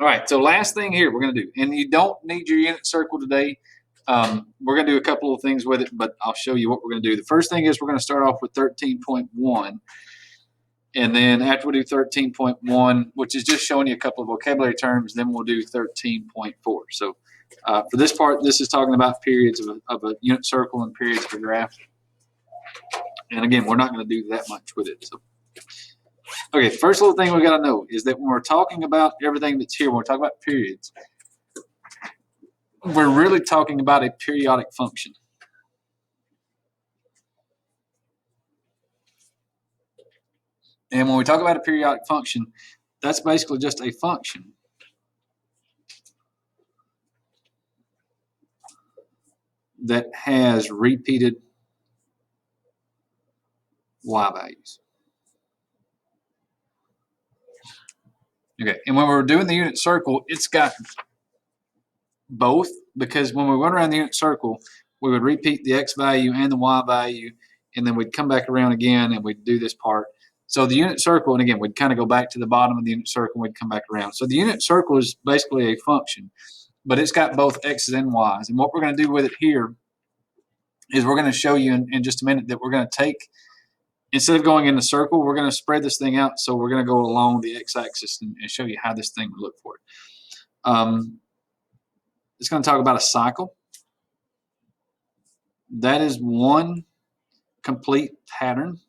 All right, so last thing here we're going to do, and you don't need your unit circle today. We're going to do a couple of things with it, but I'll show you what we're going to do. The first thing is we're going to start off with 13.1. And then after we do 13.1, which is just showing you a couple of vocabulary terms, then we'll do 13.4. So for this part, this is talking about periods of a unit circle and periods of a graph. And again, we're not going to do that much with it. So, okay, first little thing we got to know is that when we're talking about everything that's here, when we're talking about periods, we're really talking about a periodic function. And when we talk about a periodic function, that's basically just a function that has repeated y values. Okay, and when we're doing the unit circle, it's got both, because when we went around the unit circle, we would repeat the x value and the y value, and then we'd come back around again and we'd do this part. So the unit circle, and again, we'd kind of go back to the bottom of the unit circle and we'd come back around. So the unit circle is basically a function, but it's got both x's and y's. And what we're going to do with it here is we're going to show you in just a minute that we're going to take, instead of going in the circle, we're going to spread this thing out. So we're going to go along the x-axis and show you how this thing would look for it. It's going to talk about a cycle. That is one complete pattern.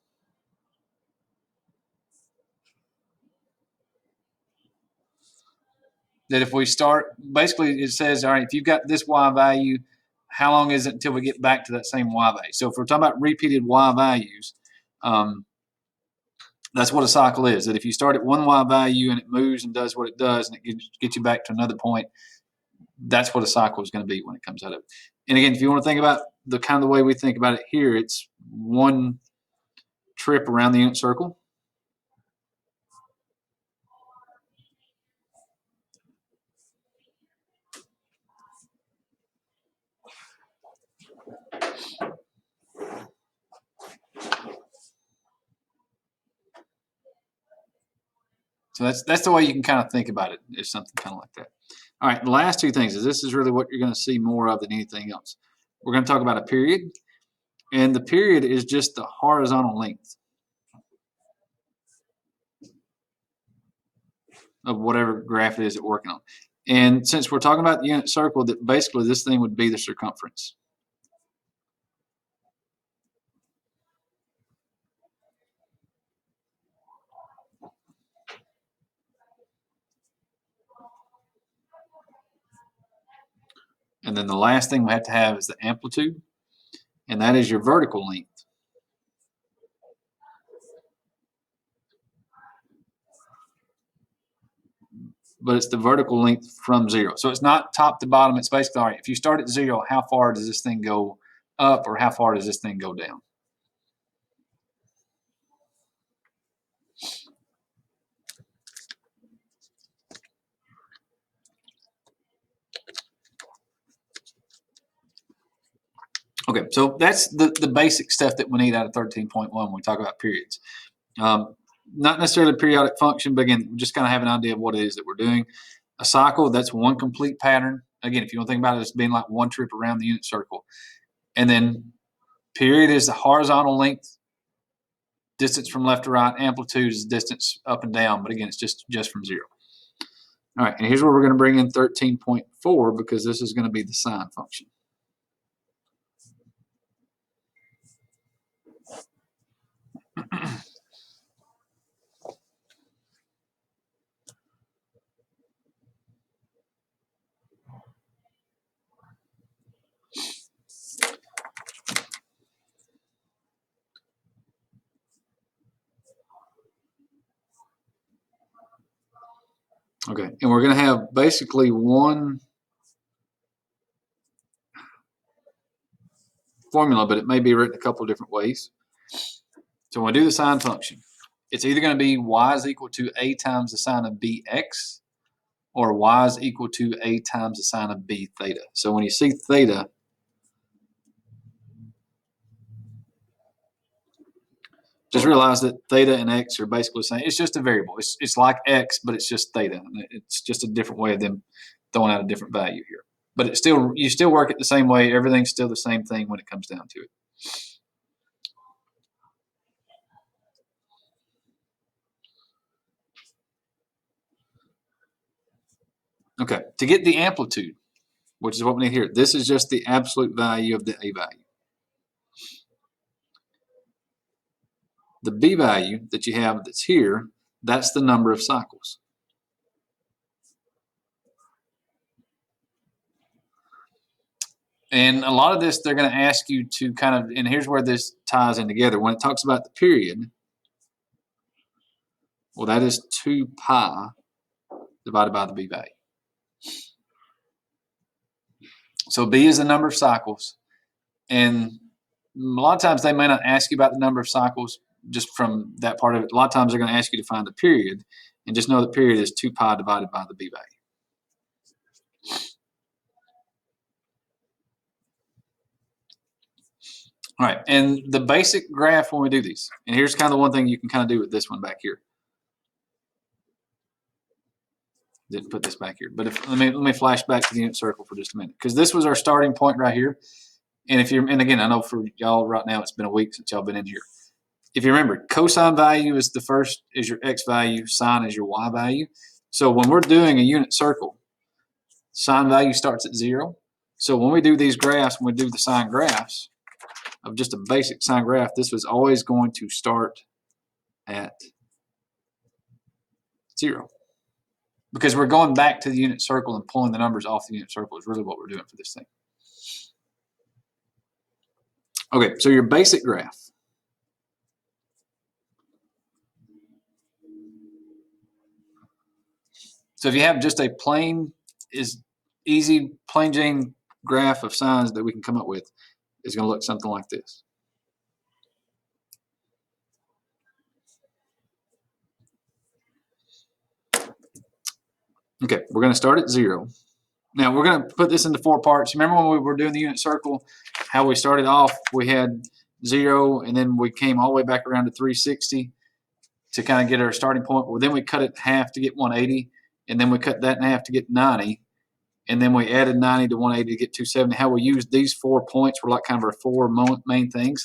That if we start, basically it says, all right, if you've got this y value, how long is it until we get back to that same y value? So if we're talking about repeated y values, that's what a cycle is. That if you start at one y value and it moves and does what it does and it gets you back to another point, that's what a cycle is going to be when it comes out of it. And again, if you want to think about the kind of the way we think about it here, it's one trip around the unit circle. So that's the way you can kind of think about it, is something kind of like that. All right, the last two things is this is really what you're going to see more of than anything else. We're going to talk about a period, and the period is just the horizontal length of whatever graph it is that we're working on. And since we're talking about the unit circle, that basically this thing would be the circumference. And then the last thing we have to have is the amplitude, and that is your vertical length. But it's the vertical length from zero. So it's not top to bottom. It's basically, all right, if you start at zero, how far does this thing go up, or how far does this thing go down? Okay, so that's the basic stuff that we need out of 13.1 when we talk about periods. Not necessarily a periodic function, but again, we just kind of have an idea of what it is that we're doing. A cycle, that's one complete pattern. Again, if you want to think about it as being like one trip around the unit circle. And then period is the horizontal length, distance from left to right, amplitude is distance up and down, but again, it's just from zero. All right, and here's where we're going to bring in 13.4, because this is going to be the sine function. Okay, and we're going to have basically one formula, but it may be written a couple of different ways. So when we do the sine function, it's either going to be y is equal to a times the sine of bx, or y is equal to a times the sine of b theta. So when you see theta, Just realize that theta and x are basically the same. It's just a variable. It's like x, but it's just theta. It's just a different way of them throwing out a different value here. But it's still, you still work it the same way. Everything's still the same thing when it comes down to it. Okay, to get the amplitude, which is what we need here, this is just the absolute value of the A value. The B value that you have that's here, that's the number of cycles. And a lot of this, they're going to ask you to kind of, and here's where this ties in together. When it talks about the period, well, that is 2 pi divided by the B value. So B is the number of cycles. And a lot of times they may not ask you about the number of cycles just from that part of it. A lot of times they're going to ask you to find the period, and just know the period is 2 pi divided by the B value. All right, and the basic graph when we do these, and here's kind of the one thing you can kind of do with this one back here. Didn't put this back here, but let me flash back to the unit circle for just a minute, because this was our starting point right here. And if you're, and again, I know for y'all right now it's been a week since y'all been in here. If you remember, cosine value is the first, is your x value, sine is your y value. So when we're doing a unit circle, sine value starts at 0. So when we do these graphs, when we do the sine graphs of just a basic sine graph, this was always going to start at 0. Because we're going back to the unit circle and pulling the numbers off the unit circle is really what we're doing for this thing. Okay, so your basic graph. So if you have just a plain, easy plain Jane graph of sines that we can come up with, is going to look something like this. Okay, we're going to start at 0. Now we're going to put this into 4 parts. Remember when we were doing the unit circle, how we started off, we had 0, and then we came all the way back around to 360 to kind of get our starting point. Well, then we cut it in half to get 180, and then we cut that in half to get 90, and then we added 90 to 180 to get 270. How we used these 4 points were like kind of our 4 main things.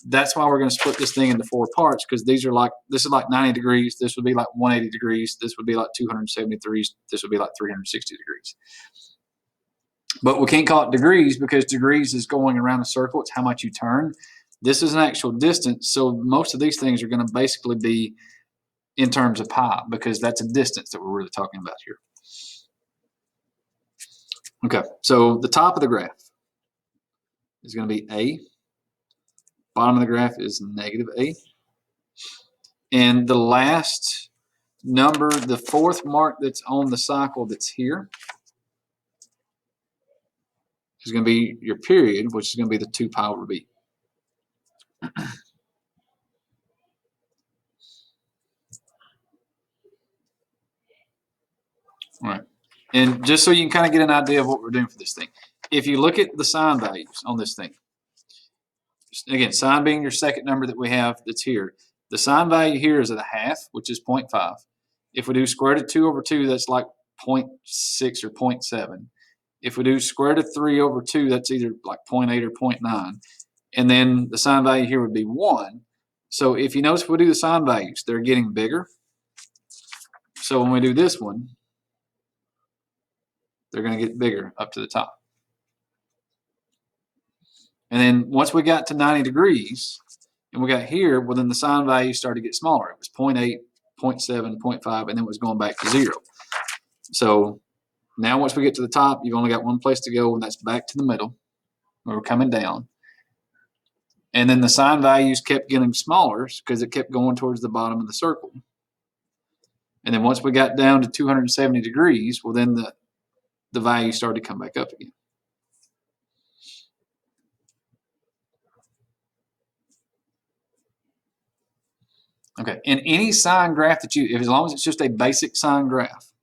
That's why we're going to split this thing into 4 parts, because these are like, this is like 90 degrees, this would be like 180 degrees, this would be like 273, this would be like 360 degrees. But we can't call it degrees because degrees is going around a circle. It's how much you turn. This is an actual distance. So most of these things are going to basically be in terms of pi, because that's a distance that we're really talking about here. Okay, so the top of the graph is going to be A. Bottom of the graph is negative A. And the last number, the 4th mark that's on the cycle that's here, is going to be your period, which is going to be the 2 pi over B. All right. And just so you can kind of get an idea of what we're doing for this thing, if you look at the sine values on this thing, again, sine being your second number that we have that's here, the sine value here is at a half, which is 0.5. If we do square root of 2 over 2, that's like 0.6 or 0.7. If we do square root of 3 over 2, that's either like 0.8 or 0.9. And then the sine value here would be 1. So if you notice, if we do the sine values, they're getting bigger. So when we do this one, they're going to get bigger up to the top. And then once we got to 90 degrees, and we got here, well, then the sine value started to get smaller. It was 0.8, 0.7, 0.5, and then it was going back to 0. So now once we get to the top, you've only got one place to go, and that's back to the middle, where we're coming down. And then the sine values kept getting smaller because it kept going towards the bottom of the circle. And then once we got down to 270 degrees, well, then the value started to come back up again. Okay, and any sine graph that as long as it's just a basic sine graph,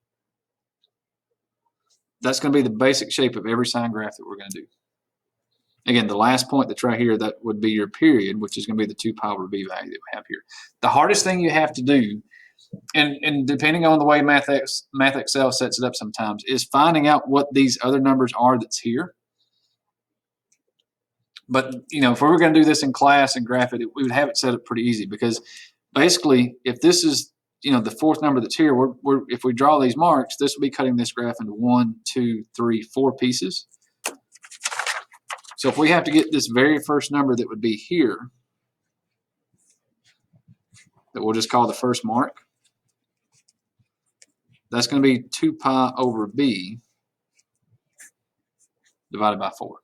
that's going to be the basic shape of every sine graph that we're going to do. Again, the last point that's right here, that would be your period, which is going to be the 2 pi over b value that we have here. The hardest thing you have to do, and depending on the way Math Excel sets it up sometimes, is finding out what these other numbers are that's here. But if we were going to do this in class and graph it, we would have it set up pretty easy, because basically, if this is the fourth number that's here, if we draw these marks, this will be cutting this graph into 1, 2, 3, 4 pieces. So if we have to get this very first number that would be here, that we'll just call the first mark, that's going to be 2 pi over b divided by 4.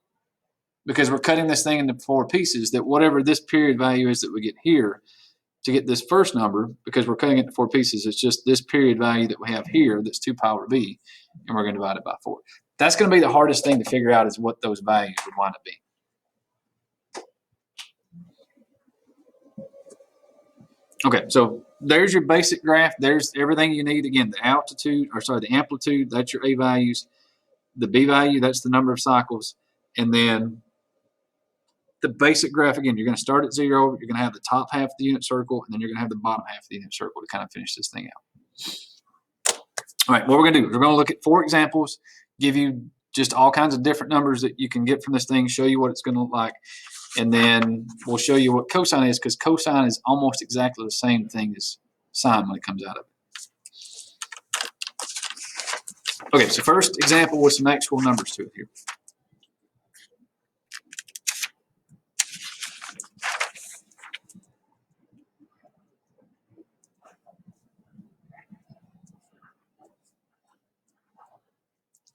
Because we're cutting this thing into 4 pieces, that whatever this period value is that we get here, to get this first number, because we're cutting it into 4 pieces, it's just this period value that we have here, that's 2 pi over b, and we're going to divide it by 4. That's going to be the hardest thing to figure out, is what those values would wind up being. Okay, so there's your basic graph. There's everything you need. Again, the amplitude, that's your A values. The B value, that's the number of cycles. And then the basic graph, again, you're going to start at 0. You're going to have the top half of the unit circle, and then you're going to have the bottom half of the unit circle to kind of finish this thing out. All right, what we're going to do is we're going to look at 4 examples, give you just all kinds of different numbers that you can get from this thing, show you what it's going to look like, and then we'll show you what cosine is, because cosine is almost exactly the same thing as sine when it comes out of it. Okay, so first example with some actual numbers to it here.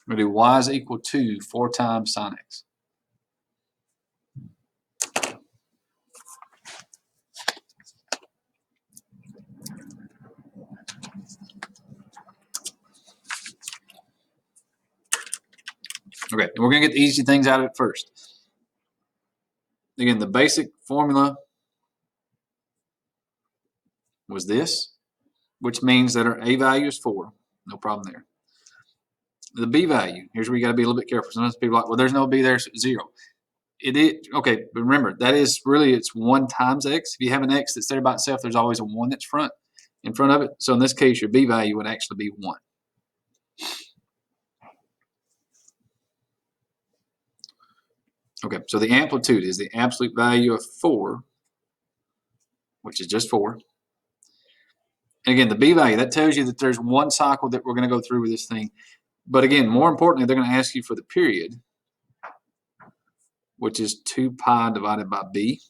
We're going to do y is equal to 4 times sine x. Okay, and we're going to get the easy things out of it first. Again, the basic formula was this, which means that our A value is 4. No problem there. The B value, here's where you got to be a little bit careful. Sometimes people are like, well, there's no B there, so it's 0. It is, okay, but remember, that is really, it's 1 times x. If you have an x that's there by itself, there's always a 1 that's in front of it. So in this case, your B value would actually be 1. Okay, so the amplitude is the absolute value of 4, which is just 4. And again, the B value, that tells you that there's 1 cycle that we're going to go through with this thing. But again, more importantly, they're going to ask you for the period, which is 2 pi divided by b,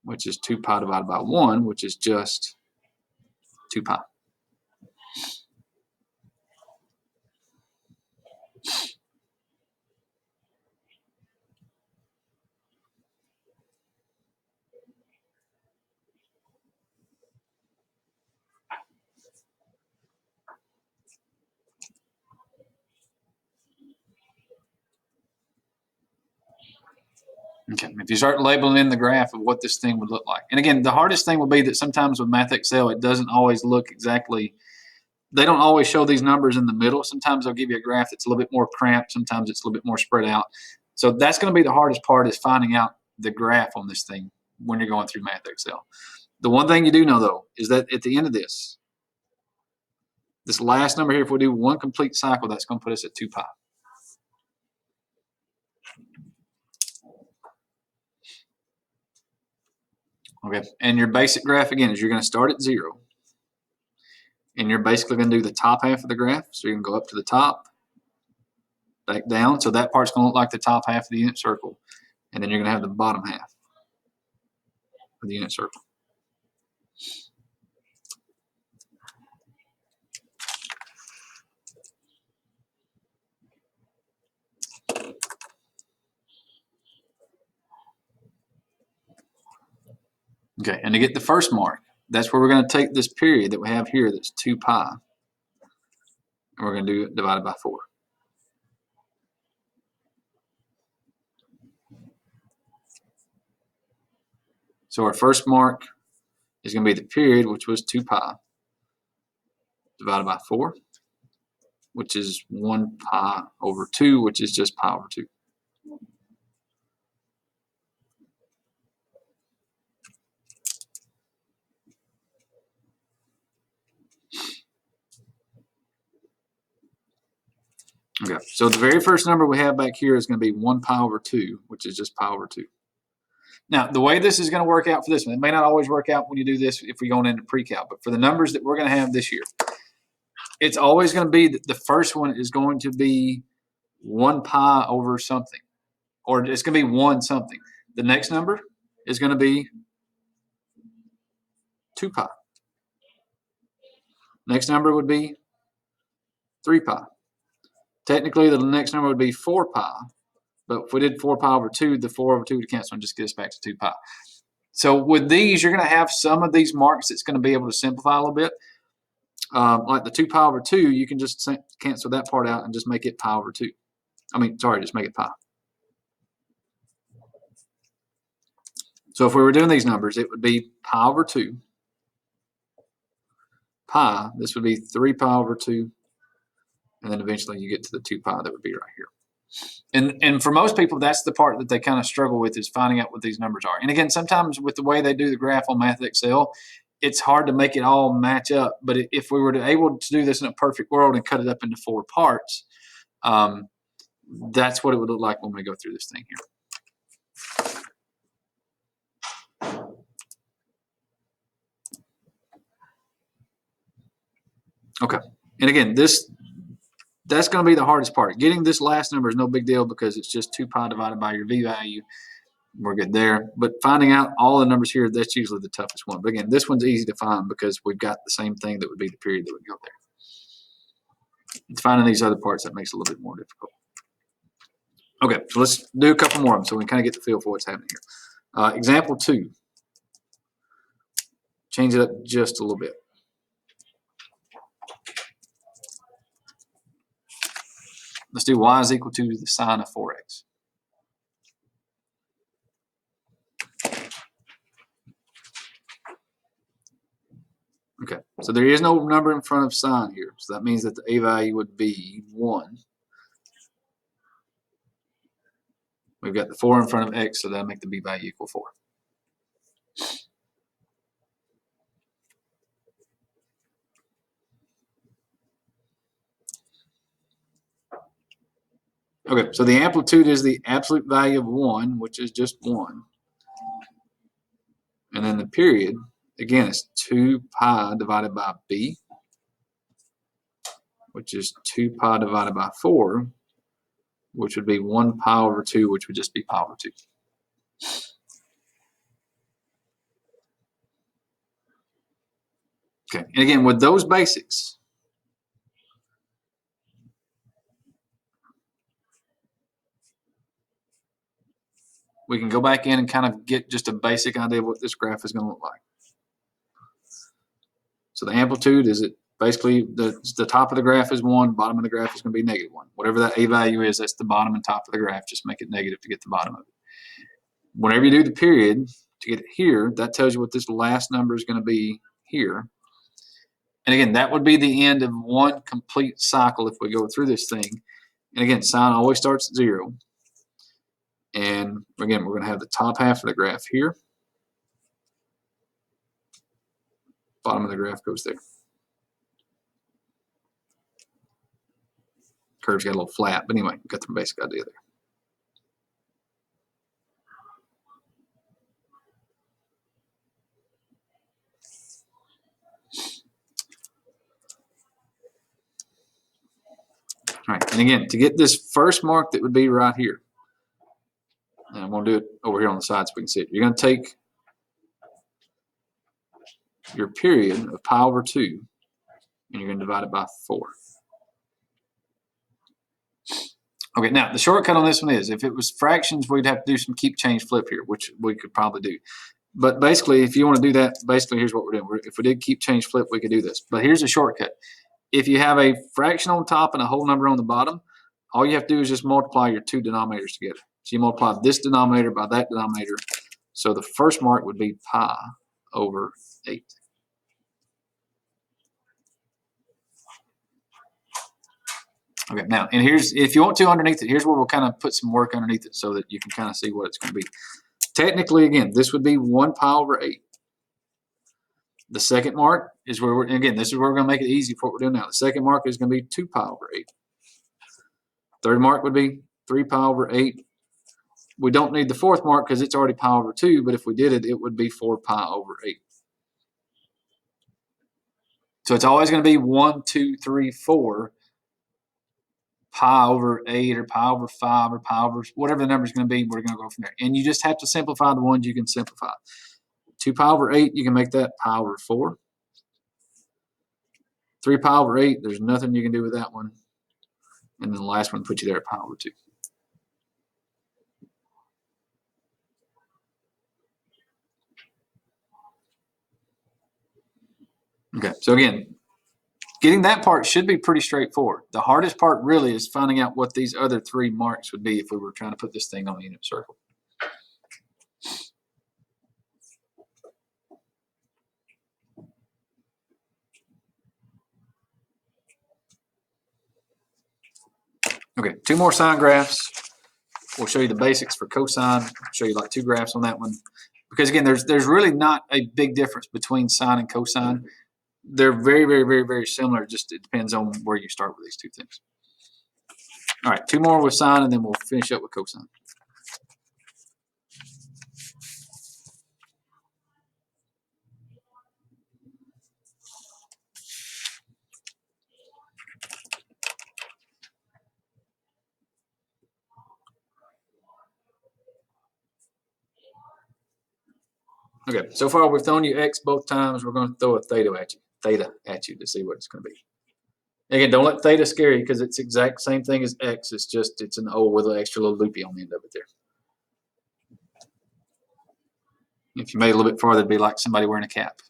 which is 2 pi divided by 1, which is just 2 pi. Okay, if you start labeling in the graph of what this thing would look like. And again, the hardest thing will be that sometimes with Math Excel, it doesn't always look exactly, they don't always show these numbers in the middle. Sometimes they'll give you a graph that's a little bit more cramped. Sometimes it's a little bit more spread out. So that's going to be the hardest part, is finding out the graph on this thing when you're going through Math Excel. The one thing you do know, though, is that at the end of this last number here, if we do 1 complete cycle, that's going to put us at 2 pi. Okay, and your basic graph, again, is you're going to start at 0. And you're basically going to do the top half of the graph. So you're going to go up to the top, back down. So that part's going to look like the top half of the unit circle. And then you're going to have the bottom half of the unit circle. Okay, and to get the first mark, that's where we're going to take this period that we have here, that's 2 pi, and we're going to do it divided by 4. So our first mark is going to be the period, which was 2 pi, divided by 4. which is 1 pi over 2, which is just pi over 2. Okay, so the very first number we have back here is going to be 1 pi over 2, which is just pi over 2. Now, the way this is going to work out for this one, it may not always work out when you do this if we're going into pre-cal, but for the numbers that we're going to have this year, it's always going to be that the first one is going to be 1 pi over something, or it's going to be 1 something. The next number is going to be 2 pi. Next number would be 3 pi. Technically, the next number would be 4 pi, but if we did 4 pi over 2, the 4 over 2 would cancel and just get us back to 2 pi. So with these, you're going to have some of these marks that's going to be able to simplify a little bit. Like the 2 pi over 2, you can just cancel that part out and just make it pi over 2. Just make it pi. So if we were doing these numbers, it would be pi over 2. Pi, this would be 3 pi over 2. And then eventually you get to the 2 pi that would be right here. And for most people, that's the part that they kind of struggle with, is finding out what these numbers are. And again, sometimes with the way they do the graph on Math Excel, it's hard to make it all match up. But if we were able to do this in a perfect world and cut it up into 4 parts, that's what it would look like when we go through this thing here. Okay, and again, that's going to be the hardest part. Getting this last number is no big deal because it's just 2 pi divided by your v value. We're good there. But finding out all the numbers here, that's usually the toughest one. But again, this one's easy to find because we've got the same thing that would be the period that would go there. It's finding these other parts that makes it a little bit more difficult. Okay, so let's do a couple more of them so we can kind of get the feel for what's happening here. Example 2. Change it up just a little bit. Let's do y is equal to the sine of 4x. Okay, so there is no number in front of sine here, so that means that the a value would be 1. We've got the 4 in front of x, so that'll make the b value equal 4. Okay, so the amplitude is the absolute value of 1, which is just 1. And then the period, again, is 2 pi divided by b, which is 2 pi divided by 4, which would be 1 pi over 2, which would just be pi over 2. Okay, and again, with those basics, we can go back in and kind of get just a basic idea of what this graph is going to look like. So the amplitude is basically the top of the graph is 1, bottom of the graph is going to be -1. Whatever that a value is, that's the bottom and top of the graph. Just make it negative to get the bottom of it. Whenever you do the period to get it here, that tells you what this last number is going to be here. And again, that would be the end of one complete cycle if we go through this thing. And again, sine always starts at 0. And again, we're going to have the top half of the graph here. Bottom of the graph goes there. Curve's got a little flat, but anyway, got the basic idea there. All right, and again, to get this first mark that would be right here, and I'm going to do it over here on the side so we can see it. You're going to take your period of pi over 2, and you're going to divide it by 4. Okay, now the shortcut on this one is, if it was fractions, we'd have to do some keep, change, flip here, which we could probably do. But basically, if you want to do that, basically here's what we're doing. If we did keep, change, flip, we could do this. But here's a shortcut. If you have a fraction on top and a whole number on the bottom, all you have to do is just multiply your two denominators together. So you multiply this denominator by that denominator. So the first mark would be pi over 8. Okay, now, and here's, if you want to underneath it, here's where we'll kind of put some work underneath it so that you can kind of see what it's going to be. Technically, again, this would be 1 pi over 8. The second mark is where we're, again, this is where we're going to make it easy for what we're doing now. The second mark is going to be 2 pi over 8. Third mark would be 3 pi over 8. We don't need the fourth mark because it's already pi over 2, but if we did it, it would be 4 pi over 8. So it's always going to be 1, 2, 3, 4 pi over 8 or pi over 5 or pi over whatever the number is going to be. We're going to go from there. And you just have to simplify the ones you can simplify. 2 pi over 8, you can make that pi over 4. 3 pi over 8, there's nothing you can do with that one. And then the last one puts you there at pi over 2. Okay, so again, getting that part should be pretty straightforward. The hardest part really is finding out what these other 3 marks would be if we were trying to put this thing on a unit circle. Okay, 2 more sine graphs. We'll show you the basics for cosine. I'll show you like 2 graphs on that one. Because again, there's really not a big difference between sine and cosine. They're very, very, very, very similar. Just it depends on where you start with these 2 things. All right, 2 more with sine, and then we'll finish up with cosine. Okay, so far we've thrown you x both times. We're going to throw a theta at you to see what it's going to be. Again, don't let theta scare you because it's the exact same thing as x. It's just it's an O with an extra little loopy on the end of it there. If you made it a little bit farther, it'd be like somebody wearing a cap.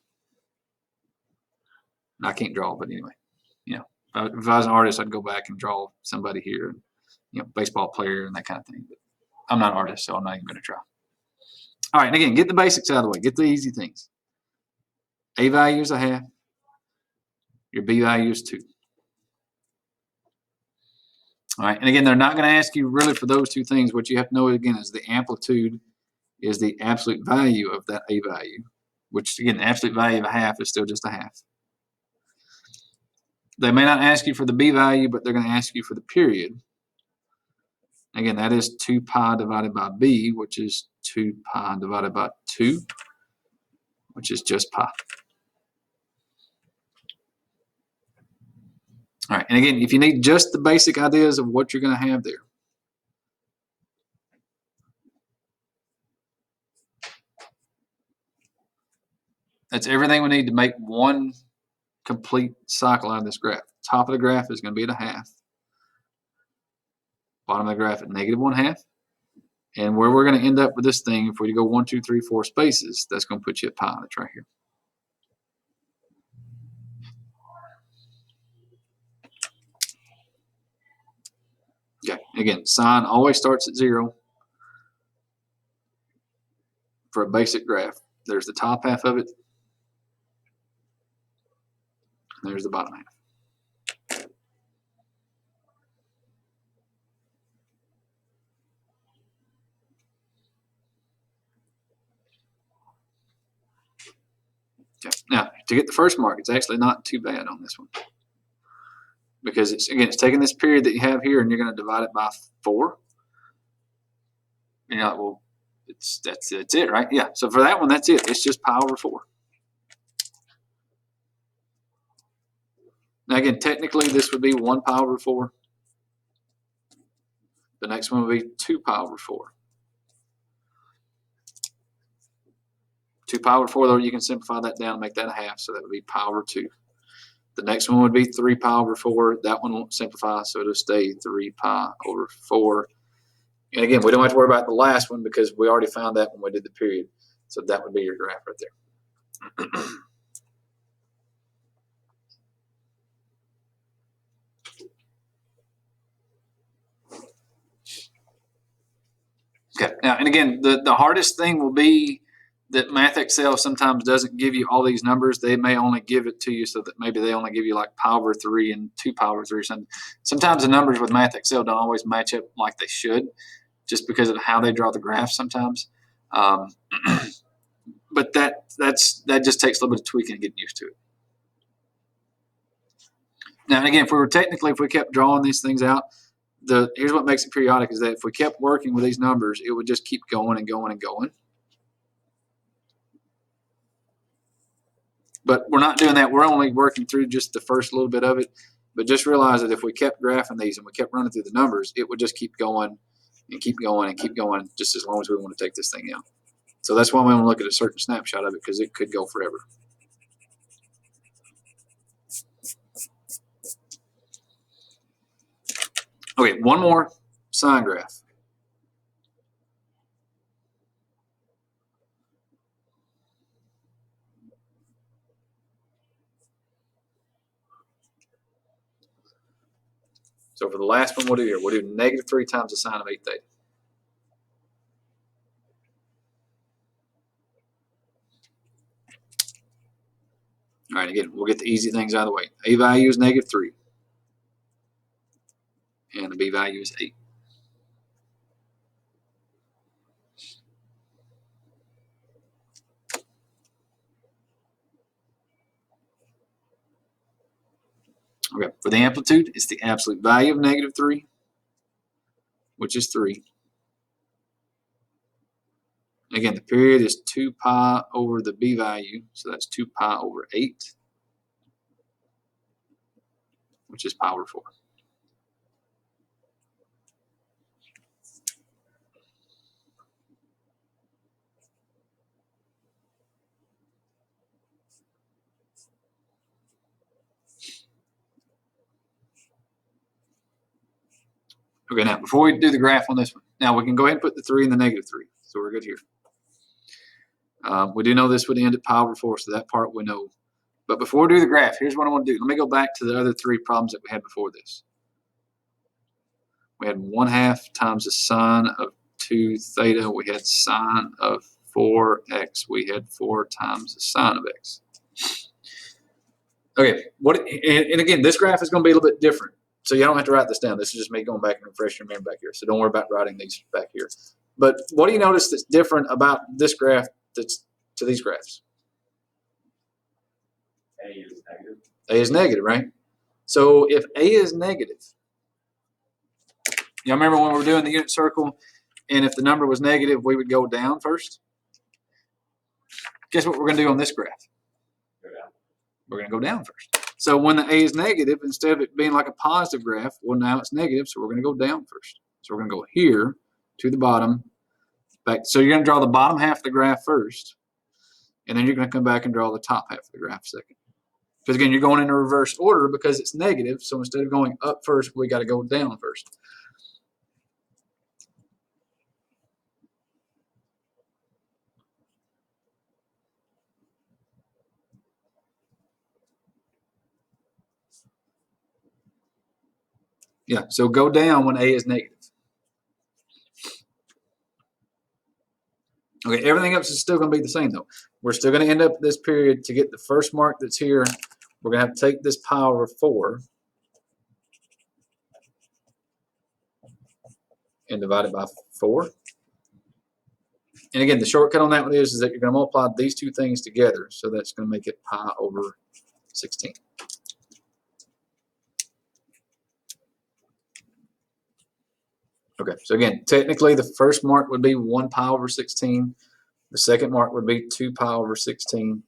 And I can't draw, but anyway, you know, if I was an artist, I'd go back and draw somebody here, you know, baseball player and that kind of thing. But I'm not an artist, so I'm not even going to try. All right, and again, get the basics out of the way. Get the easy things. A value is 1/2. Your B value is 2. All right, and again, they're not going to ask you really for those 2 things. What you have to know again is the amplitude is the absolute value of that A value, which again, the absolute value of 1/2 is still just 1/2. They may not ask you for the B value, but they're going to ask you for the period. Again, that is 2 pi divided by B, which is 2 pi divided by 2, which is just pi. All right, and again, if you need just the basic ideas of what you're going to have there, that's everything we need to make one complete cycle out of this graph. Top of the graph is going to be at 1/2. Bottom of the graph at -1/2. And where we're going to end up with this thing, if we go 1, 2, 3, 4 spaces, that's going to put you at pi. That's right here. Okay, again, sine always starts at 0 for a basic graph. There's the top half of it, and there's the bottom half. Okay. Now, to get the first mark, it's actually not too bad on this one. Because it's taking this period that you have here and you're going to divide it by 4. And you're like, well, that's it, right? Yeah. So for that one, that's it. It's just pi over 4. Now again, technically this would be 1 pi over 4. The next one would be 2 pi over 4. 2 pi over 4, though, you can simplify that down and make that 1/2, so that would be pi over 2. The next one would be 3 pi over 4. That one won't simplify, so it'll stay 3 pi over 4. And again, we don't have to worry about the last one because we already found that when we did the period. So that would be your graph right there. Okay, now, and again, the hardest thing will be that Math Excel sometimes doesn't give you all these numbers. They may only give it to you so that maybe they only give you like pi over 3 and 2 pi over 3 or something. Sometimes the numbers with Math Excel don't always match up like they should, just because of how they draw the graphs sometimes. But that just takes a little bit of tweaking and getting used to it. Now, and again, if we kept drawing these things out, here's what makes it periodic is that if we kept working with these numbers, it would just keep going and going and going. But we're not doing that. We're only working through just the first little bit of it. But just realize that if we kept graphing these and we kept running through the numbers, it would just keep going and keep going and keep going just as long as we want to take this thing out. So that's why we want to look at a certain snapshot of it, because it could go forever. Okay, one more sine graph. So for the last one we'll do here, we'll do -3 times the sine of 8 theta. All right, again, we'll get the easy things out of the way. A value is -3, and the B value is 8. Okay, for the amplitude, it's the absolute value of -3, which is 3. Again, the period is 2 pi over the B value, so that's 2 pi over 8, which is pi over 4. Okay, now before we do the graph on this one, now we can go ahead and put the 3 and the -3, so we're good here. We do know this would end at pi over 4, so that part we know. But before we do the graph, here's what I want to do. Let me go back to the other 3 problems that we had before this. We had 1/2 times the sine of 2 theta. We had sine of 4x. We had 4 times the sine of x. Okay, and again, this graph is going to be a little bit different. So you don't have to write this down. This is just me going back and refreshing your memory back here. So don't worry about writing these back here. But what do you notice that's different about this graph that's to these graphs? A is negative. A is negative, right? So if A is negative, y'all remember when we were doing the unit circle, and if the number was negative, we would go down first? Guess what we're going to do on this graph? Go down. We're going to go down first. So when the A is negative, instead of it being like a positive graph, well, now it's negative, so we're going to go down first. So we're going to go here to the bottom. Back. So you're going to draw the bottom half of the graph first, and then you're going to come back and draw the top half of the graph second. Because again, you're going in a reverse order because it's negative, so instead of going up first, we got to go down first. Yeah, so go down when A is negative. Okay, everything else is still going to be the same, though. We're still going to end up this period to get the first mark that's here. We're going to have to take this pi over 4 and divide it by 4. And again, the shortcut on that one is that you're going to multiply these two things together. So that's going to make it pi over 16. Okay, so again, technically the first mark would be 1 pi over 16. The second mark would be 2 pi over 16.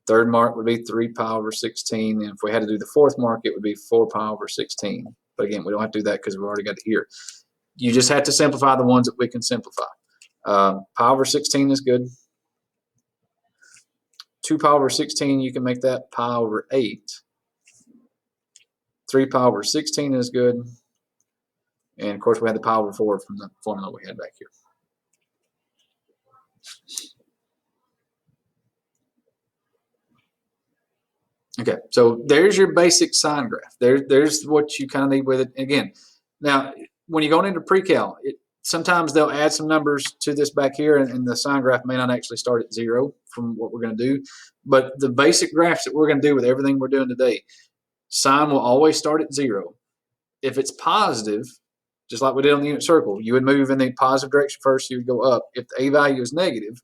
Third mark would be 3 pi over 16. And if we had to do the fourth mark, it would be 4 pi over 16. But again, we don't have to do that because we've already got it here. You just have to simplify the ones that we can simplify. Pi over 16 is good. 2 pi over 16, you can make that pi over 8. 3 pi over 16 is good. And of course, we had the pi over 4 from the formula we had back here. Okay, so there's your basic sine graph. There's what you kind of need with it. Again, now when you're going into pre-cal, sometimes they'll add some numbers to this back here, and the sine graph may not actually start at 0 from what we're going to do. But the basic graphs that we're going to do with everything we're doing today, sine will always start at 0. If it's positive, just like we did on the unit circle, you would move in the positive direction first, you would go up. If the a value is negative,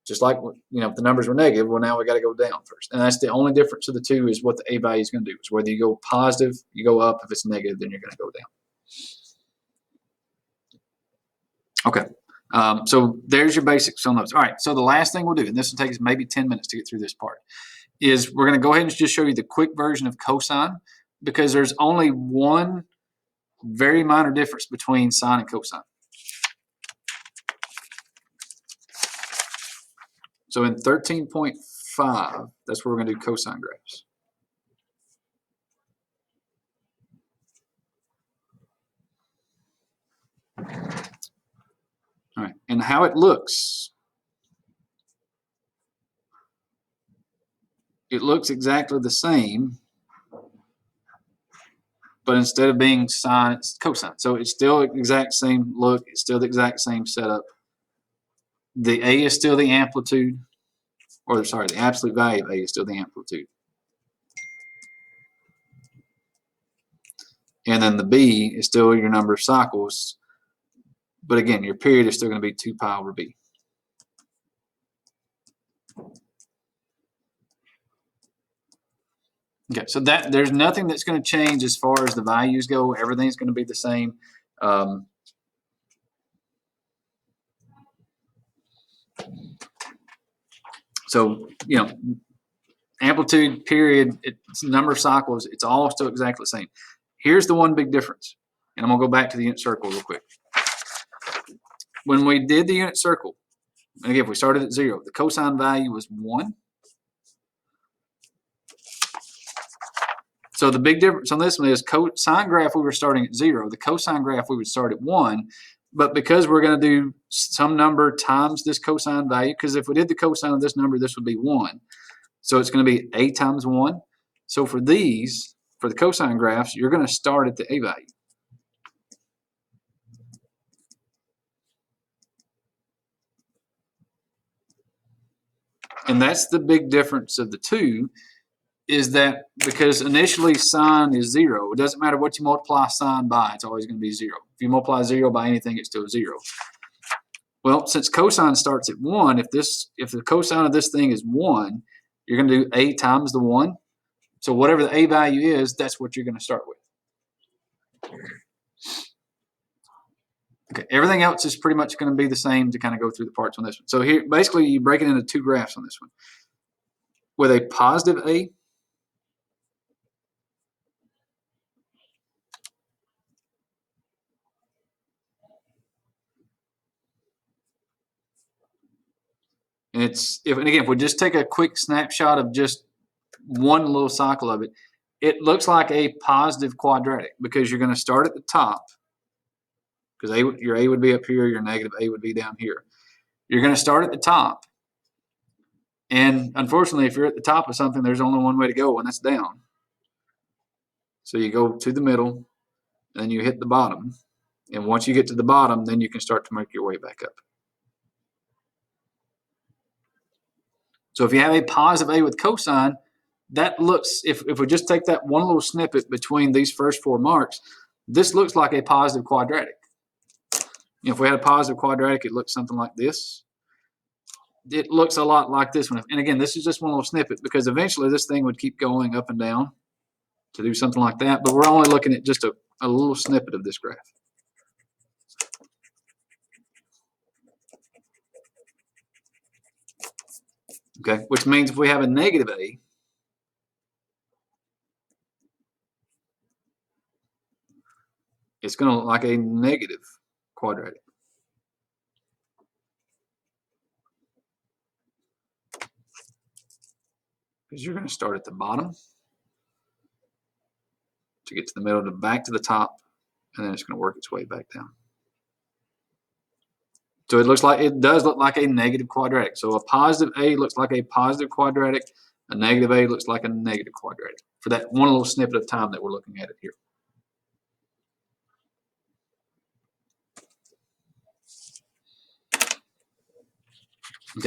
just like, if the numbers were negative, well, now we got to go down first. And that's the only difference of the two, is what the a value is going to do. Is whether you go positive, you go up. If it's negative, then you're going to go down. Okay. So there's your basics on those. All right. So the last thing we'll do, and this will take us maybe 10 minutes to get through this part, is we're going to go ahead and just show you the quick version of cosine, because there's only one very minor difference between sine and cosine. So in 13.5, that's where we're going to do cosine graphs. All right, and how it looks. It looks exactly the same, but instead of being sine, it's cosine. So it's still the exact same look. It's still the exact same setup. The A is still the amplitude, or sorry, the absolute value of A is still the amplitude. And then the B is still your number of cycles. But again, your period is still going to be 2 pi over B. Okay, so there's nothing that's going to change as far as the values go. Everything's going to be the same. So, amplitude, period, it's number of cycles, it's all still exactly the same. Here's the one big difference, and I'm going to go back to the unit circle real quick. When we did the unit circle, and again, if we started at 0, the cosine value was 1. So the big difference on this one is sine graph, we were starting at 0. The cosine graph, we would start at 1. But because we're going to do some number times this cosine value, because if we did the cosine of this number, this would be 1. So it's going to be a times 1. So for these, for the cosine graphs, you're going to start at the a value. And that's the big difference of the two, is that because initially sine is 0, it doesn't matter what you multiply sine by, it's always going to be 0. If you multiply 0 by anything, it's still 0. Well, since cosine starts at 1, if the cosine of this thing is 1, you're going to do a times the 1. So whatever the a value is, that's what you're going to start with. Okay, everything else is pretty much going to be the same to kind of go through the parts on this one. So here, basically, you break it into 2 graphs on this one. With a positive a, and again, if we just take a quick snapshot of just one little cycle of it, it looks like a positive quadratic, because you're going to start at the top, because your a would be up here, your negative a would be down here. You're going to start at the top, and unfortunately, if you're at the top of something, there's only one way to go, and that's down. So you go to the middle, and then you hit the bottom, and once you get to the bottom, then you can start to make your way back up. So if you have a positive a with cosine, that looks, if we just take that one little snippet between these first 4 marks, this looks like a positive quadratic. If we had a positive quadratic, it looks something like this. It looks a lot like this one. And again, this is just one little snippet, because eventually this thing would keep going up and down to do something like that. But we're only looking at just a little snippet of this graph. Okay, which means if we have a negative a, it's going to look like a negative quadratic. Because you're going to start at the bottom to get to the middle, to back to the top, and then it's going to work its way back down. So it does look like a negative quadratic. So a positive a looks like a positive quadratic, a negative a looks like a negative quadratic, for that one little snippet of time that we're looking at it here.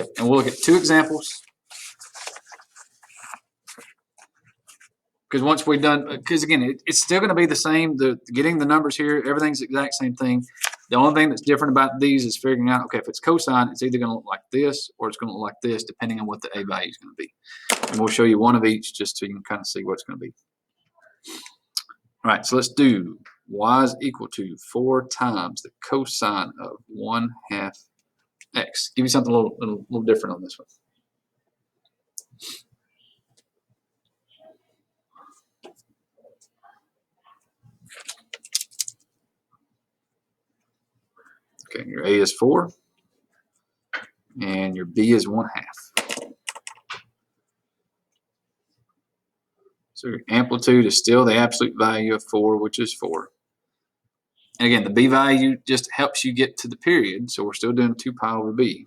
Okay, and we'll look at two examples. Because once we've done, because again, it's still going to be the same. Getting the numbers here, everything's the exact same thing. The only thing that's different about these is figuring out, okay, if it's cosine, it's either going to look like this or it's going to look like this, depending on what the A value is going to be. And we'll show you one of each just so you can kind of see what it's going to be. All right, so let's do y is equal to 4 times the cosine of 1/2 x. Give you something a little different on this one. Okay, your A is 4, and your B is 1/2. So your amplitude is still the absolute value of 4, which is 4. And again, the B value just helps you get to the period, so we're still doing 2 pi over B.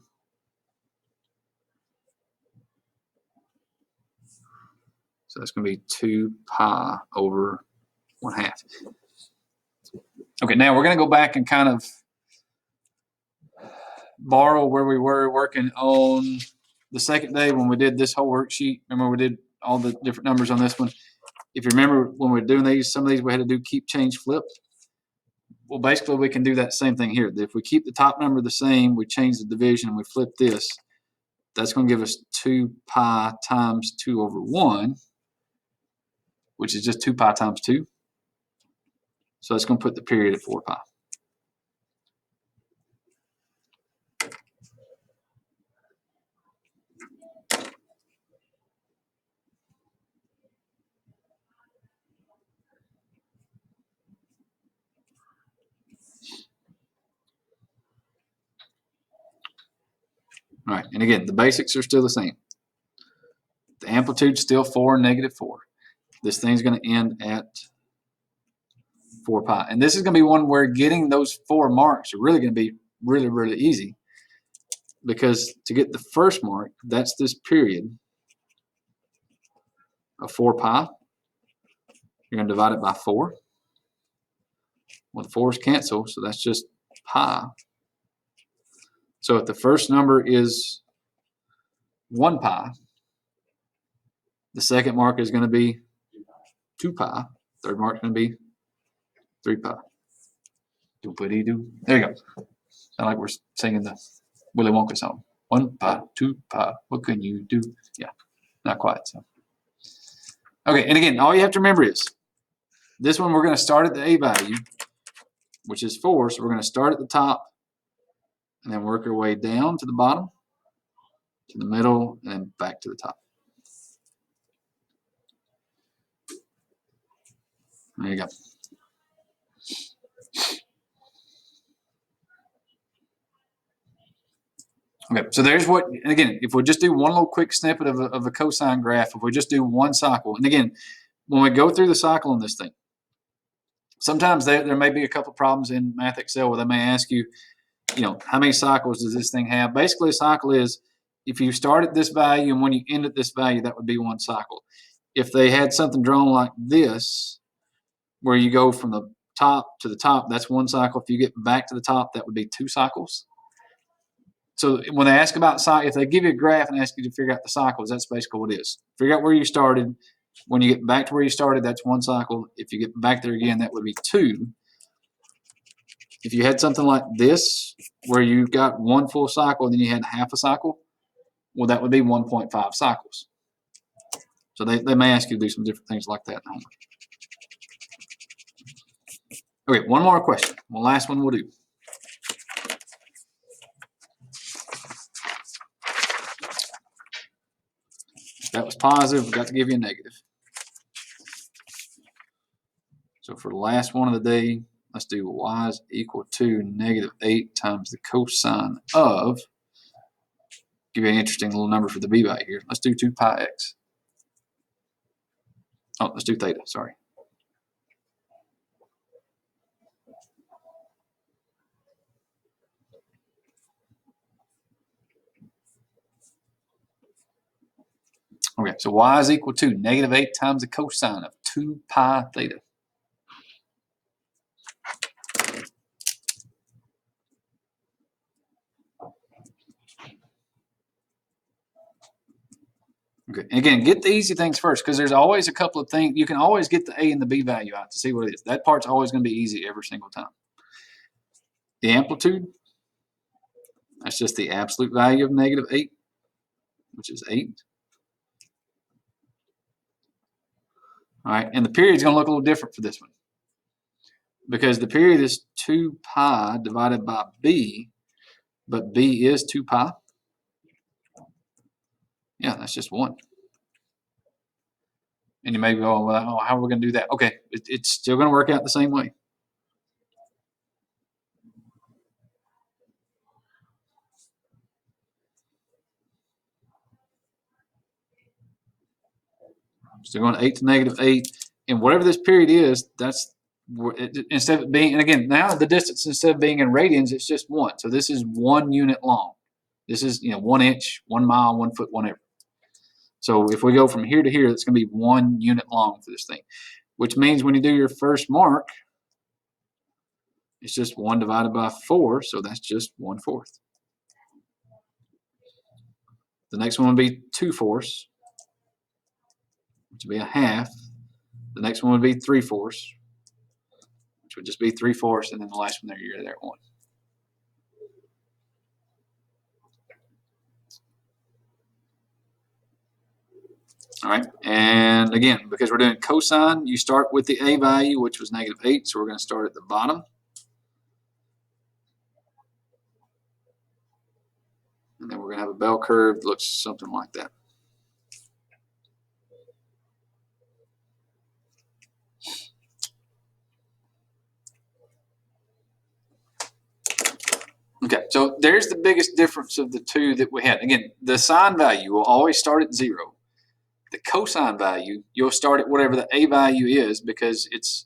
So that's going to be 2 pi over 1/2. Okay, now we're going to go back and kind of borrow where we were working on the second day when we did this whole worksheet. Remember, we did all the different numbers on this one. If you remember when we were doing these, some of these we had to do keep, change, flip. Well, basically we can do that same thing here. If we keep the top number the same, we change the division and we flip this, that's going to give us 2 pi times 2 over 1, which is just 2 pi times 2. So that's going to put the period at 4 pi. All right, and again, the basics are still the same. The amplitude's still 4 and -4. This thing's going to end at 4 pi. And this is going to be one where getting those 4 marks are really going to be really, really easy. Because to get the first mark, that's this period of 4 pi. You're going to divide it by 4. Well, the 4's cancel, so that's just pi. So if the first number is 1 pi, the second mark is going to be 2 pi. Third mark is going to be 3 pi. Doop-a-dee-doo. There you go. Sound like we're singing the Willy Wonka song. 1 pi, 2 pi, what can you do? Yeah, not quite. So. Okay, and again, all you have to remember is this one we're going to start at the A value, which is 4. So we're going to start at the top and then work our way down to the bottom, to the middle, and then back to the top. There you go. Okay, so there's what, and again, if we just do one little quick snippet of a cosine graph, if we just do one cycle, and again, when we go through the cycle on this thing, sometimes there may be a couple problems in Math Excel where they may ask you, how many cycles does this thing have? Basically, a cycle is if you start at this value and when you end at this value, that would be one cycle. If they had something drawn like this, where you go from the top to the top, that's one cycle. If you get back to the top, that would be 2 cycles. So when they ask about cycle, if they give you a graph and ask you to figure out the cycles, that's basically what it is. Figure out where you started. When you get back to where you started, that's one cycle. If you get back there again, that would be 2. If you had something like this, where you got one full cycle and then you had half a cycle, well, that would be 1.5 cycles. So they may ask you to do some different things like that. Okay, one more question. One last one we'll do. That was positive. We've got to give you a negative. So for the last one of the day, let's do y is equal to -8 times the cosine of, give you an interesting little number for the b value here. Let's do 2 pi x. Oh, let's do theta, sorry. Okay, so y is equal to -8 times the cosine of 2 pi theta. Okay. And again, get the easy things first because there's always a couple of things. You can always get the A and the B value out to see what it is. That part's always going to be easy every single time. The amplitude, that's just the absolute value of -8, which is 8. All right. And the period's going to look a little different for this one because the period is 2 pi divided by B, but B is 2 pi. Yeah, that's just 1. And you may go, well, oh, how are we going to do that? Okay, it's still going to work out the same way. Still going 8 to -8. And whatever this period is, that's instead of being, and again, now the distance instead of being in radians, it's just 1. So this is 1 unit long. This is 1 inch, 1 mile, 1 foot, whatever. So if we go from here to here, it's going to be 1 unit long for this thing, which means when you do your first mark, it's just 1 divided by 4, so that's just 1/4. The next one would be 2/4, which would be a half. The next one would be 3/4, which would just be 3/4, and then the last one there, you're there at 1. All right, and again, because we're doing cosine, you start with the A value, which was -8, so we're going to start at the bottom. And then we're going to have a bell curve that looks something like that. Okay, so there's the biggest difference of the two that we had. Again, the sine value will always start at 0. The cosine value, you'll start at whatever the A value is because it's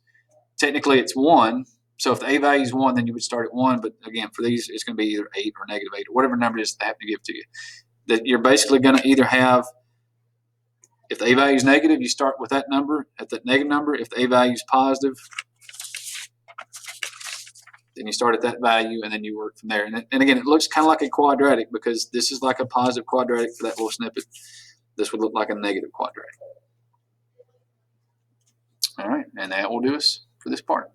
technically it's 1. So if the A value is 1, then you would start at 1. But again, for these, it's going to be either 8 or -8 or whatever number it is they have to give to you. That you're basically going to either have, if the A value is negative, you start with that number at that negative number. If the A value is positive, then you start at that value and then you work from there. And again, it looks kind of like a quadratic because this is like a positive quadratic for that little snippet. This would look like a negative quadratic. All right, and that will do us for this part.